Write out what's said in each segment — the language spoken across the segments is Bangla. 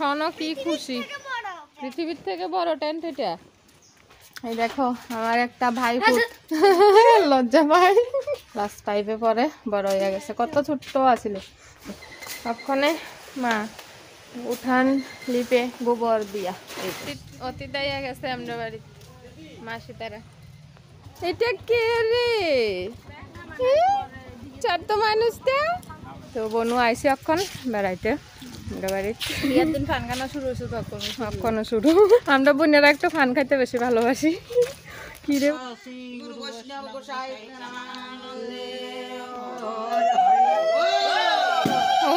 শোনো কি খুশি, পৃথিবীর থেকে বড় টেন্ট এটা। এই দেখো আমার একটা ভাই লজ্জা পাই, ক্লাস 5-এ পরে বড় হয়ে গেছে, কত ছোট্ট আছিল তখনে। মা উঠান লিপে গোবর দিয়া অতীত আইয়া গেছে আমরা বাড়ি মাসি তারা। এটা কে রে, ছোট্ট মানুষটা তো বনু আইসি এখন বেড়াইতে ফান খানা শুরু হয়েছে তখনও শুরু। আমরা বোনেরা একটা ফান খাইতে বেশি ভালোবাসি। কি রে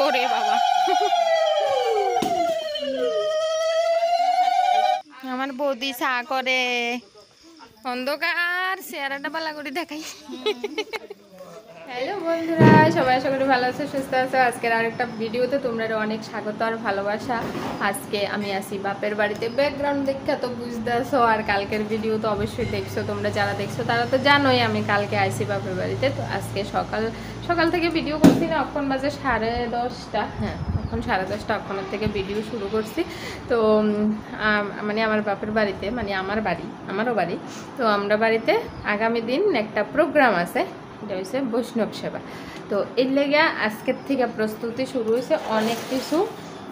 ওরে বাবা, আমার বৌদি চা করে, অন্ধকার চেহারাটা বালা করে দেখাই। হ্যালো বন্ধুরা, সবাই আশা করি ভালো আছো, সুস্থ আছো। আজকের আরেকটা ভিডিওতে তোমরা অনেক স্বাগত আর ভালোবাসা। আজকে আমি আসি বাপের বাড়িতে, ব্যাকগ্রাউন্ড দেখে তো বুঝতে আছো, আর কালকের ভিডিও তো অবশ্যই দেখছো তোমরা, যারা দেখছো তারা তো জানোই আমি কালকে আসি বাপের বাড়িতে। তো আজকে সকাল থেকে ভিডিও করছি না, এখন বাজে 10:30। হ্যাঁ এখন 10:30, এখনের থেকে ভিডিও শুরু করছি। তো মানে আমার বাপের বাড়িতে, মানে আমারও বাড়ি। তো আমরা বাড়িতে আগামী দিন একটা প্রোগ্রাম আছে, এটা হচ্ছে বৈষ্ণব সেবা। তো এর লেগে আজকের থেকে প্রস্তুতি শুরু হয়েছে অনেক কিছু।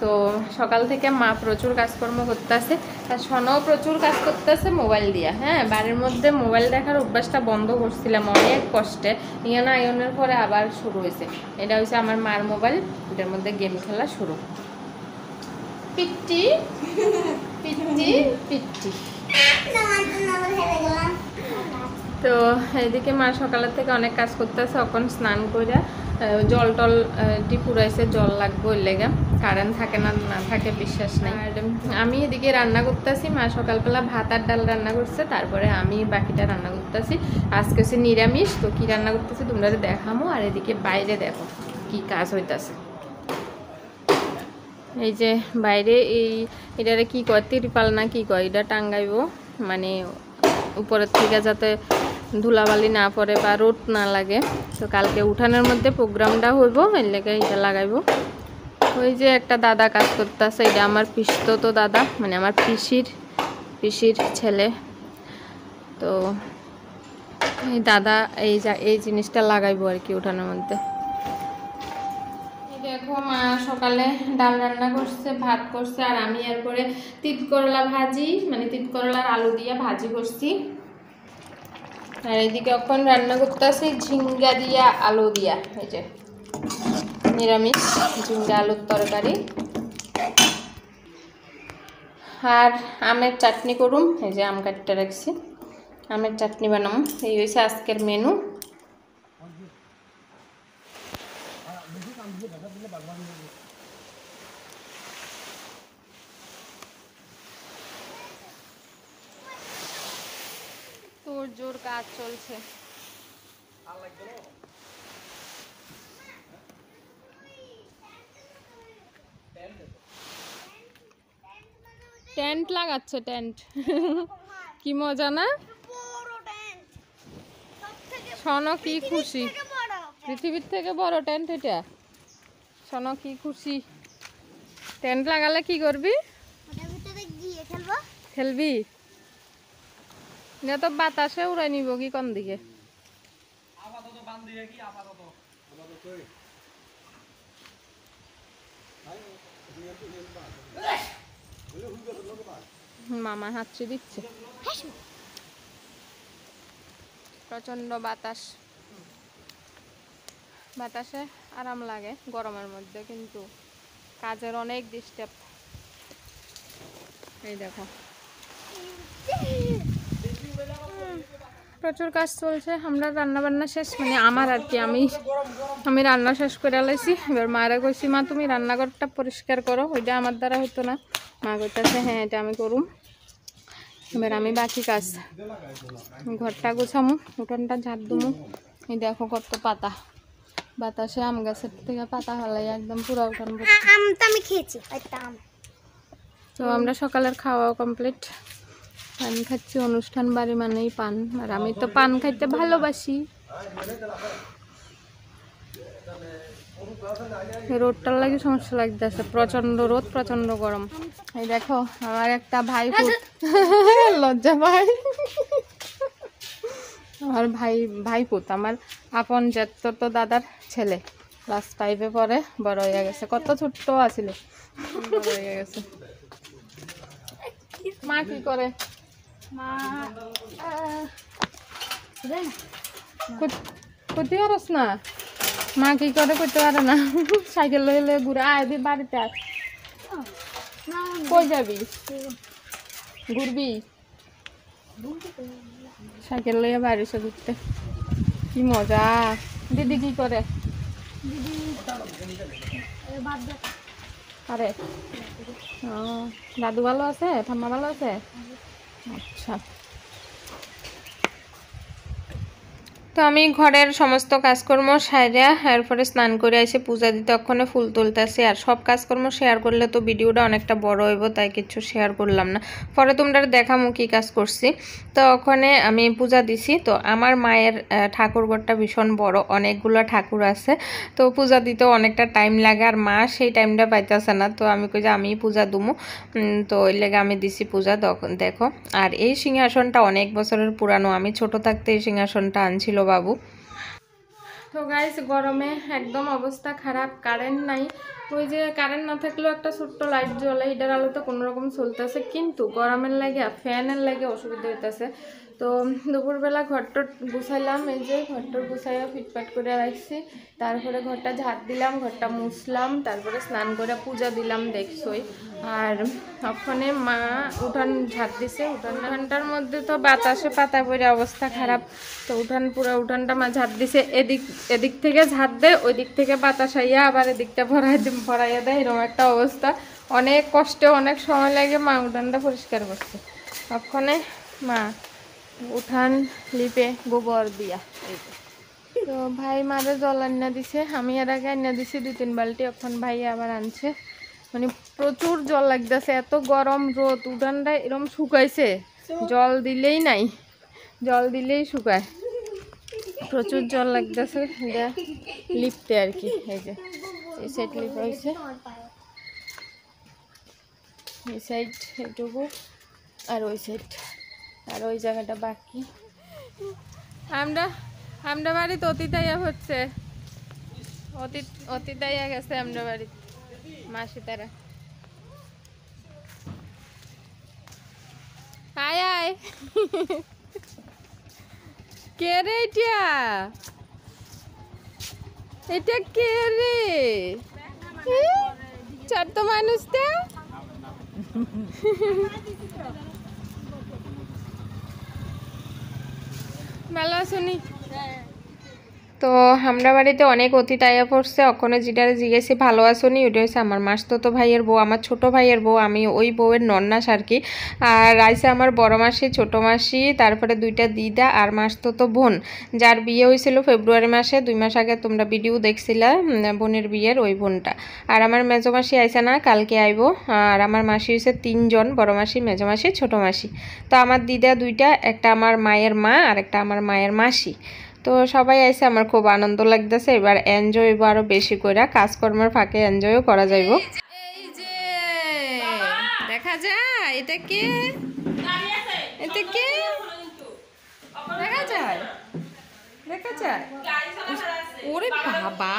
তো সকাল থেকে মা প্রচুর কাজকর্ম করতেছে, আর সোনাও প্রচুর কাজ করতেছে মোবাইল দিয়ে। হ্যাঁ বাড়ির মধ্যে মোবাইল দেখার অভ্যাসটা বন্ধ করছিলাম অনেক কষ্টে, আয়নের পরে আবার শুরু হয়েছে। এটা হচ্ছে আমার মার মোবাইল, এটার মধ্যে গেম খেলা শুরু। পিট্টি পিট্টি পিট্টি। তো এইদিকে মা সকালের থেকে অনেক কাজ করতেছে, এখন স্নান করে জল টল পুরাইছে, জল লাগবে ওই লেগে। কারেন্ট থাকে না থাকে বিশ্বাস নেই। আর আমি এদিকে রান্না করতেছি, মা সকালবেলা ভাত আর ডাল রান্না করছে, তারপরে আমি বাকিটা রান্না করতেছি। আজকে হচ্ছে নিরামিষ, তো কি রান্না করতেছি তোমরা দেখামো। আর এদিকে বাইরে দেখো কি কাজ হইতাছে। এই যে বাইরে এটারে কি কয়, তিরপাল না কি কয়, এটা টাঙ্গাইব, মানে উপরের থেকে যাতে ধুলাবালি না পড়ে বা রোদ না লাগে। তো কালকে উঠানের মধ্যে প্রোগ্রামটা হইব, এর লেগে এটা লাগাইব। ওই যে একটা দাদা কাজ করতেছে, এটা আমার পিসতো দাদা, মানে আমার পিসির ছেলে। তো এই দাদা এই জিনিসটা লাগাইবো আর কি উঠানের মধ্যে। দেখো মা সকালে ডাল রান্না করছে, ভাত করছে, আর আমি এরপরে তিত করলা ভাজি, মানে তিত করলার আলু দিয়ে ভাজি করছি। আর এদিকে এখন রান্না করতেছি ঝিঙ্গা দিয়া আলু দিয়া, এই যে নিরামিষ ঝিঙ্গা আলুর তরকারি। আর আমের চাটনি করুম, এই যে আম কাটতে রাখছি, আমের চাটনি বানাবো। এই হয়েছে আজকের মেনু। তোর জোর কাজ চলছে। টেন্ট লাগাচ্ছে, টেন্ট কি মজা না? শোনো কি খুশি, পৃথিবীর থেকে বড় টেন্ট এটা। শোনো কি খুশি, টেন্ট লাগালে কি করবি? খেলবি না তো বাতাসে উড়াই নিব কি কোন দিকে? মামা হাতছি দিচ্ছে, প্রচন্ড বাতাসে আরাম লাগে গরমের মধ্যে, কিন্তু কাজের অনেক ডিস্টার্ব। এই দেখো প্রচুর কাজ চলছে। আমরা রান্না বান্না শেষ, মানে আমার আর কি, আমি রান্না শেষ করে আলাইছি। এবার মারা কইছি মা তুমি রান্নাঘরটা পরিষ্কার করো, ওইটা আমার দ্বারা হতো না। মা কইতাছে হ্যাঁ এটা আমি করুম। এবার আমি বাকি কাজ, ঘরটা গোছামু, উঠোনটা ঝাড় দুমু। এই দেখো কত পাতা, বাতাসে আম গাছের থেকে পাতা হলাই একদম পুরো উঠান। আমি খেয়েছি। তো আমরা সকালের খাওয়া কমপ্লিট, পান খাচ্ছি, অনুষ্ঠান বাড়ি মানেই পান, আর আমি তো পান খাইতে ভালোবাসি। রোদটার লাগে সমস্যা লাগতেছে, প্রচন্ড রোদ, প্রচন্ড গরম। এই দেখো আমার একটা ভাই লজ্জা ভাই, আমার ভাইপুত, আমার আপন জ্যাঠতো তো দাদার ছেলে, ক্লাস 5-এ পড়ে, বড় হয়ে গেছে, কত ছোট্ট আছিল, বড় হয়ে গেছে। মা কি করে? মা করতে পারস না? মা কি করে করতে পারে না? সাইকেল লইলে ঘুরে আয় বাড়িতে আস। কই যাবি? ঘুরবি? সাইকেল লইয়া বাইরে এসে ঘুরতে, কি মজা। দিদি কি করে? আরে দাদু ভালো আছে? ঠাম্মা ভালো আছে? আচ্ছা। তো আমি ঘরের সমস্ত কাজকর্ম সাইরা এরপরে স্নান করে এসে পূজা দিতে ওখানে ফুল তুলতেছি। আর সব কাজকর্ম শেয়ার করলে তো ভিডিওটা অনেকটা বড় হইব, তাই কিছু শেয়ার করলাম না। পরে তোমরা দেখামো কি কাজ করছি। তো ওখানে আমি পূজা দিছি। তো আমার মায়ের ঠাকুরঘরটা ভীষণ বড়, অনেকগুলো ঠাকুর আছে, তো পূজা দিতেও অনেকটা টাইম লাগে, আর মা সেই টাইমটা পাইতেছে না। তো আমি কই যে আমি পূজা দুমু, তো ওই লেগে আমি দিছি পূজা। দেখো, আর এই সিংহাসনটা অনেক বছরের পুরানো, আমি ছোট থাকতে এই সিংহাসনটা আনছিল বাবু। তো গাইস গরমে একদম অবস্থা খারাপ, কারেন্ট নাই। ওই যে কারেন্ট না থাকলেও একটা ছোট্ট লাইট জ্বলে, এটার আলোতে কোনো রকম চলতেছে, কিন্তু গরমের লাগে ফ্যানের লাগে অসুবিধা হইতেছে। তো দুপুরবেলা ঘরটা গুছাইলাম, এই যে ঘরটা গুছাইয়া ফিটফাট করে রাখছি, তারপরে ঘরটা ঝাড় দিলাম, ঘরটা মুছলাম, তারপরে স্নান করে পূজা দিলাম দেখছই। আর ওখানে মা উঠান ঝাড় দিছে, উঠানটার মধ্যে তো বাতাসে পাতা পড়ে অবস্থা খারাপ। তো উঠানটা মা ঝাড় দিছে, এদিক থেকে ঝাড় দেয়, ওই দিক থেকে বাতাস আইয়া আবার এদিকটা ভরাইয়া দেয়, এরকম একটা অবস্থা। অনেক কষ্টে অনেক সময় লাগে মা উঠানটা পরিষ্কার করছে। ওখানে মা উঠান লিপে গোবর দিয়া। তো ভাই মারে জল আন্না দিছে, আমি এর আগে আন্না দিছি 2-3 বালতি, এখন ভাই আবার আনছে। মানে প্রচুর জল লাগতেছে, এত গরম রোদ, উঠানটা এরকম শুকাইছে, জল দিলেই নাই, জল দিলেই শুকায়, প্রচুর জল লাগতেছে লিপতে আর কি। এই যে এই সাইড লিপ হয়েছে, এই সাইড এটুকু, আর ওই সাইড, আর ওই জায়গাটা বাকি। আমরা বাড়িতে অতিতাইয়া হচ্ছে, অতিতাইয়া গেছে আমরা বাড়িতে মাসি তারা। আয় আয়, কে রে এটা কে রে? ছোট্ট মানুষটা ভালো শুনি। তো আমরা বাড়িতে অনেক অতিথি আয়া পড়ছে, ওখানে যেটা জিজ্ঞেসি ভালো আসনি, ওইটা হচ্ছে আমার মাসতো ভাইয়ের বউ, আমার ছোট ভাইয়ের বউ, আমি ওই বউয়ের নন্নাস আর কি। আর আইসে আমার বড় মাসি, ছোট মাসি, তারপরে 2টা দিদা আর মাসতো বোন, যার বিয়ে হয়েছিল ফেব্রুয়ারি মাসে, 2 মাস আগে তোমরা ভিডিও দেখছিলা বোনের বিয়ের, ওই বোনটা। আর আমার মেজো মাসি আইসে না, কালকে আইব। আর আমার মাসি হয়েছে 3 জন, বড় মাসি, মেজো মাসি, ছোট মাসি। তো আমার দিদা 2টা, একটা আমার মায়ের মা আর একটা আমার মায়ের মাসি। তো সবাই আইসে, আমার খুব আনন্দ লাগতেছে। এবার এনজয় হইব আরো বেশি করে, কাজকর্মের ফাঁকে এনজয়ও করা যাইব। এই যে দেখা যায়, এটা কে? এটা কে? দেখা যায়, দেখা যায়। ওরে বাবা,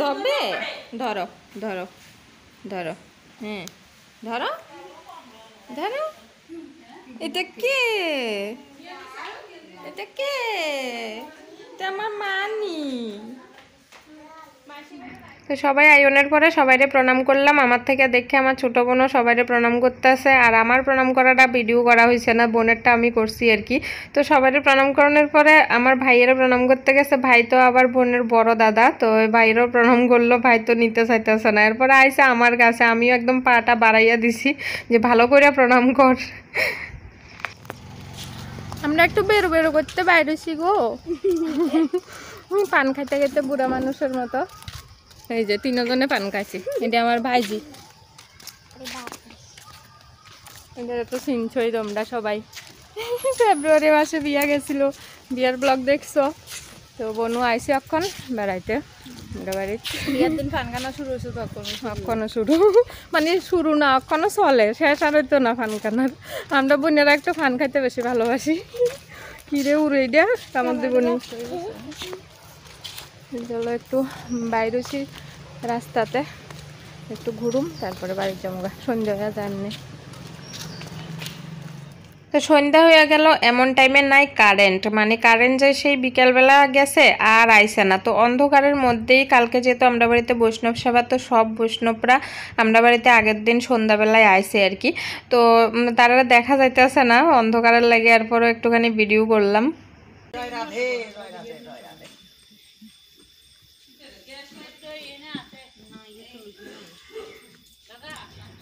ধরবে? ধরো ধরো ধরো, হ্যাঁ ধরো ধরো। এটা কে? এটা কে? এটা আমার মানি। তো সবাই আয়োনের পরে সবাইরে প্রণাম করলাম, আমার থেকে দেখে আমার ছোট বোনও সবাইরে প্রণাম করতেছে। আর আমার প্রণাম করাটা ভিডিও করা হয়েছে না, বোনেরটা আমি করছি আর কি। তো সবাইরে প্রণাম করানোর পরে আমার ভাইয়েরও প্রণাম করতে গেছে, ভাই তো আবার বোনের বড় দাদা, তো ভাইয়েরও প্রণাম করলো, ভাই তো নিতে চাইতেছে না। এরপরে আইসে আমার কাছে, আমিও একদম পাটা বাড়াইয়া দিছি যে ভালো করে প্রণাম কর। আমরা একটু বেরো বেরো করতে বাইরেছি গো, পান খাইতে খেতে বুড়া মানুষের মতো। এই যে 3 জনে পান খাইছি, এটা আমার ভাইজি। এটা তো চিনছই তোমরা সবাই, ফেব্রুয়ারি মাসে বিয়া গেছিল, বিয়ার ব্লগ দেখছো। তো বনু আইসি এখন বেড়াইতে। আমরা বাড়ির বিয়ের দিন ফান কানা শুরু হয়েছে তখন এখনো শুরু মানে শুরু না এখনো চলে শেষ আর হইতো না ফান কানার আমরা বোনেরা একটু ফান খাইতে বেশি ভালোবাসি কিরে উড়ে দিয়া কামড় দেবনি চলো একটু বাইরেছি রাস্তাতে একটু ঘুরুম তারপরে বাড়ির যাবো সন্ধ্যা হয়ে যায়নি তো সন্ধ্যা হয়ে গেল এমন টাইমে নাই কারেন্ট মানে কারেন্ট যে সেই বিকেলবেলা গেছে আর আইসে না তো অন্ধকারের মধ্যেই কালকে যেহেতু আমরা বাড়িতে বৈষ্ণব সেবা তো সব বৈষ্ণবরা আমরা বাড়িতে আগের দিন সন্ধ্যাবেলায় আইসে আর কি তো তারা দেখা যাইতেছে না অন্ধকারের লাগে এরপরও একটুখানি ভিডিও করলাম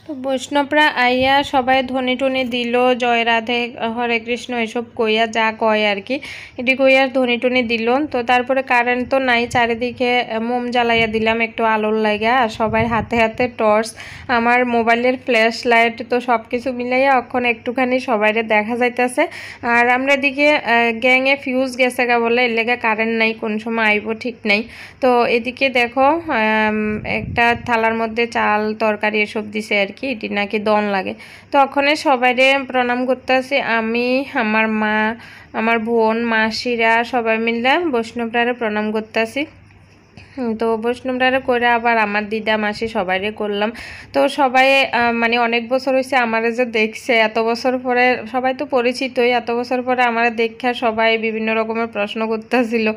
তো বৈষ্ণবরা আইয়া সবাই ধ্বনি টনি দিল জয় রাধে হরে কৃষ্ণ এসব কইয়া যা কয় আর কি এটি কইয়া ধ্বনি টনি দিল তো তারপরে কারেন্ট তো নাই চারিদিকে মোম জ্বালাইয়া দিলাম একটু আলোর লাগা আর সবাই হাতে হাতে টর্চ আমার মোবাইলের ফ্ল্যাশ লাইট তো সব কিছু মিলাইয়া এখন একটুখানি সবাইরে দেখা যাইতেছে আর আমরা এদিকে গ্যাংয়ে ফিউজ গেছে গা বলে এর লেগে কারেন্ট নাই কোন সময় আইব ঠিক নাই তো এদিকে দেখো একটা থালার মধ্যে চাল তরকারি এসব দিছে আর কি এটি নাকি দন লাগে তো ওখানে সবাইরে প্রণাম করতেছি আমি আমার মা আমার বোন মাসিরা সবাই মিলে বৈষ্ণবরা প্রণাম করতেছি তো বৈষ্ণবরা করে আবার আমার দিদা মাসি সবাইরে করলাম তো সবাই মানে অনেক বছর হয়েছে আমারে যে দেখছে এত বছর পরে সবাই তো পরিচিতই এত বছর পরে আমারে দেখে সবাই বিভিন্ন রকমের প্রশ্ন করতেছিল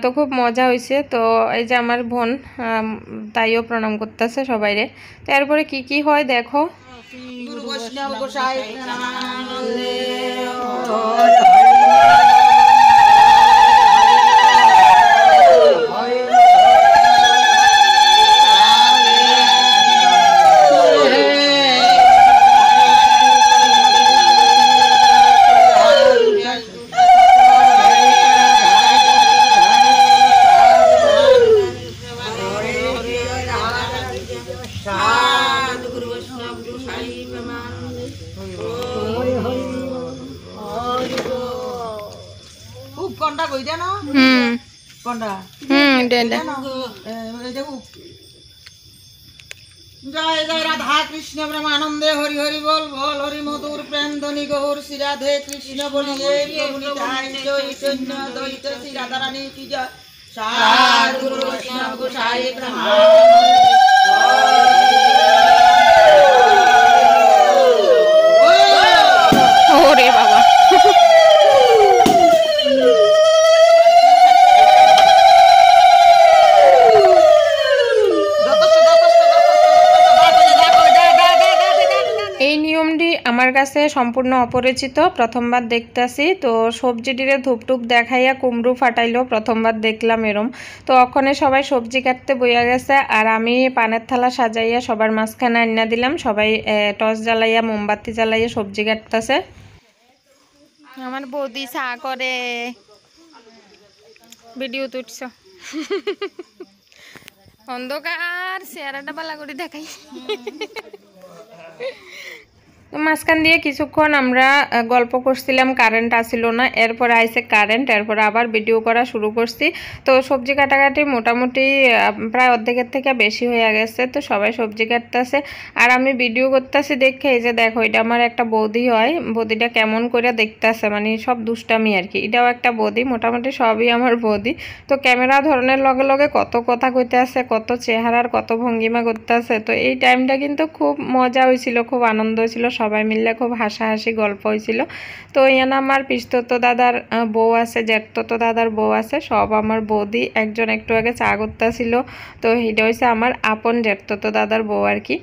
তো খুব মজা হয়েছে তো এই যে আমার বোন তাইও প্রণাম করতেছে সবাইরে তো এরপরে কি কি হয় দেখো জয় জয় রাধা কৃষ্ণ প্রেমানন্দে হরি হরি বল বল হরি মধুর প্রেম ধ্বনি গৌর শ্রী রাধে কৃষ্ণ বলিয়ে চৈতন্য দ্বৈত শ্রী রাধা রানী কি জয় সাধুগুরু বৈষ্ণব গোসাই ওরে বাবা এই নিয়মটি আমার কাছে সম্পূর্ণ অপরিচিত প্রথমবার দেখতেছি তো সবজিটিরে ধূপটুপ দেখাইয়া কুমড়ো ফাটাইলো প্রথমবার দেখলাম এরম তো ওখানে সবাই সবজি কাটতে বইয়া গেছে আর আমি পানের থালা সাজাইয়া সবার মাঝখানে আন্না দিলাম সবাই টর্চ জ্বালাইয়া মোমবাতি জ্বালাইয়া সবজি কাটতেছে আমার বৌদি চা করে ভিডিও তুলছ অন্ধকার চেহারাটা বালা করে দেখাই তো মাঝখান দিয়ে কিছুক্ষণ আমরা গল্প করছিলাম কারেন্ট আসিল না এরপর আইসে কারেন্ট এরপর আবার ভিডিও করা শুরু করছি তো সবজি কাটাকাটি মোটামুটি প্রায় অর্ধেকের থেকে বেশি হয়ে গেছে তো সবাই সবজি কাটতেছে আর আমি ভিডিও করতেছি দেখে এই যে দেখো এটা আমার একটা বৌদি হয় বৌদিটা কেমন করে দেখতেছে মানে সব দুষ্টামি আর কি এটাও একটা বৌদি মোটামুটি সবই আমার বৌদি তো ক্যামেরা ধরনের লগে লগে কত কথা কইতে আছে কত চেহারার কত ভঙ্গিমা করতে আছে তো এই টাইমটা কিন্তু খুব মজা হয়েছিল খুব আনন্দ হয়েছিল সবাই মিলে খুব হাসাহাসি গল্প হয়েছিল তো এখানে আমার পিস্তত দাদার বউ আছে জ্যাঠতো দাদার বউ আছে সব আমার বৌদি একজন একটু আগে চা করতেছিল তো এটা হয়েছে আমার আপন জ্যাঠতো দাদার বউ আর কি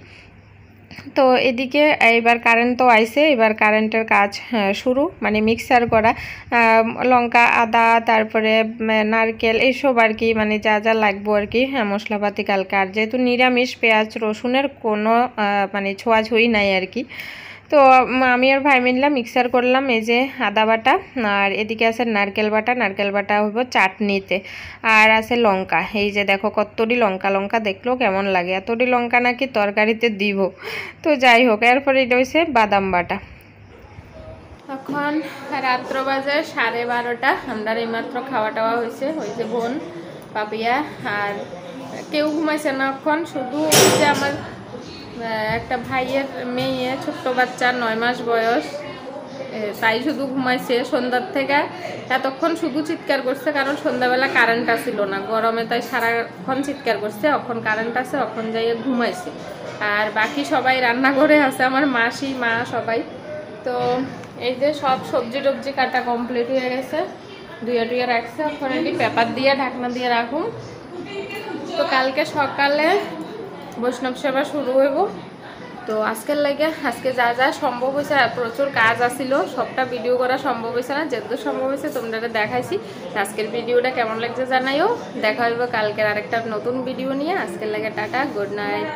তো এদিকে এবার কারেন্ট তো আইছে এবার কারেন্টের কাজ শুরু মানে মিক্সার করা লঙ্কা আদা তারপরে নারকেল এইসব আর কি মানে যা যা লাগবো আর কি হ্যাঁ মশলাপাতি কালকে আর যেহেতু নিরামিষ পেঁয়াজ রসুনের কোনো মানে ছোঁয়াছুঁই নাই আর কি তো আমি আর ভাই মিললাম মিক্সার করলাম এই যে আদা বাটা আর এদিকে আছে নারকেল বাটা হইব চাটনিতে আর আছে লঙ্কা এই যে দেখো কতটি লঙ্কা দেখলো কেমন লাগে এতটি লঙ্কা নাকি তরকারিতে দিব তো যাই হোক এরপরে এটা হচ্ছে বাদাম বাটা এখন রাত্র বাজে 12:30 আমরা এইমাত্র খাওয়া টাওয়া হয়েছে বোন পাপিয়া আর কেউ ঘুমাইছে না এখন, শুধু ওই যে আমার একটা ভাইয়ের মেয়ে, ছোট্ট বাচ্চা 9 মাস বয়স, তাই শুধু ঘুমাইছে সন্ধ্যার থেকে। এতক্ষণ শুধু চিৎকার করছে, কারণ সন্ধ্যাবেলা কারেন্ট আসছিল না গরমে, তাই সারাক্ষণ চিৎকার করছে। এখন কারেন্ট আছে, এখন যাইয়ে ঘুমাইছে। আর বাকি সবাই রান্না করে আছে, আমার মাসি, মা সবাই। তো এই যে সব সবজি টবজি কাটা কমপ্লিট হয়ে গেছে, ধুয়ে টুয়ে রাখছে। এখন এটি পেপার দিয়ে ঢাকনা দিয়ে রাখুন। তো কালকে সকালে বৈষ্ণব সেবা শুরু হইব। তো আজকের লাগে আজকে যা যা সম্ভব হয়েছে, প্রচুর কাজ আসিল, সবটা ভিডিও করা সম্ভব হয়েছে না, যেহেতু সম্ভব হয়েছে তোমরা দেখাইছি। আজকের ভিডিওটা কেমন লাগছে জানাইও। দেখা হইব কালকের আরেকটা নতুন ভিডিও নিয়ে। আজকের লাগে টাটা, গুড নাইট।